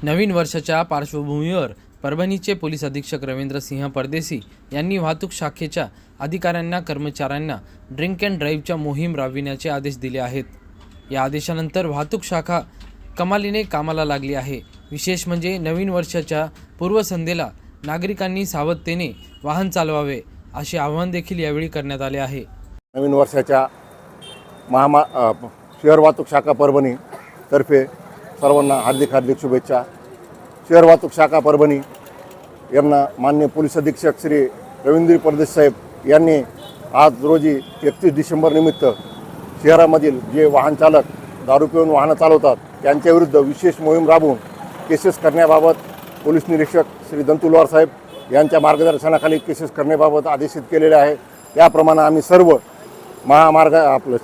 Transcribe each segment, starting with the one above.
नवीन वर्षाच्या पार्श्वभूमीवर परभणीचे पोलीस अधीक्षक रवींद्र सिंह परदेशी यांनी वाहतूक शाखेच्या अधिकाऱ्यांना कर्मचाऱ्यांना ड्रिंक अँड ड्राईव्हच्या मोहीम राबविण्याचे आदेश दिले आहेत। या आदेशानंतर वाहतूक शाखा कमालीने कामाला लागली आहे। विशेष म्हणजे नवीन वर्षाच्या पूर्वसंध्येला नागरिकांनी सावधतेने वाहन चालवावे असे आवाहन देखील यावेळी करण्यात आले आहे। नवीन वर्षाच्या शहर वाहतूक शाखा परभणी तर्फे सर्वांना हार्दिक शुभेच्छा। शहर वाहतूक शाखा परभणी यांना माननीय पोलीस अधीक्षक श्री रवींद्र परदेशी साहेब यांनी आज रोजी 31 डिसेंबर निमित्त शहरामधील जे वाहन चालक दारू पिऊन वाहनं चालवतात त्यांच्याविरुद्ध विशेष मोहीम राबवून केसेस करण्याबाबत पोलीस निरीक्षक श्री दंतुलवार साहेब यांच्या मार्गदर्शनाखाली केसेस करण्याबाबत आदेशित केलेले आहे। त्याप्रमाणे आम्ही सर्व महामार्ग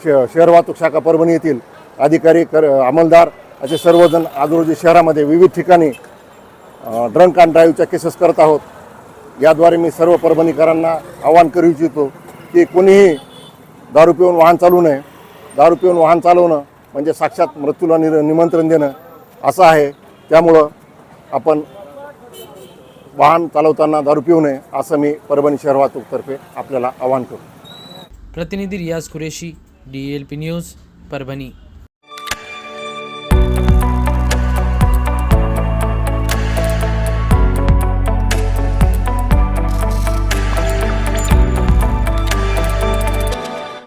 शहर वाहतूक शाखा परभणी येथील अधिकारी अंमलदार असे सर्वजण आज रोजी शहरामध्ये विविध ठिकाणी ड्रंक अँड ड्राईव्हच्या केसेस करत आहोत। याद्वारे मी सर्व परभणीकरांना आवाहन करू इच्छितो की कोणीही दारू पिऊन वाहन चालवू नये। दारू पिऊन वाहन चालवणं म्हणजे साक्षात मृत्यूला निमंत्रण देणं असं आहे। त्यामुळं आपण वाहन चालवताना दारू पिऊ नये असं मी परभणी शहर वाहतूकतर्फे आपल्याला आवाहन करतो। प्रतिनिधी रियाज कुरेशी, DLP न्यूज़, परभणी।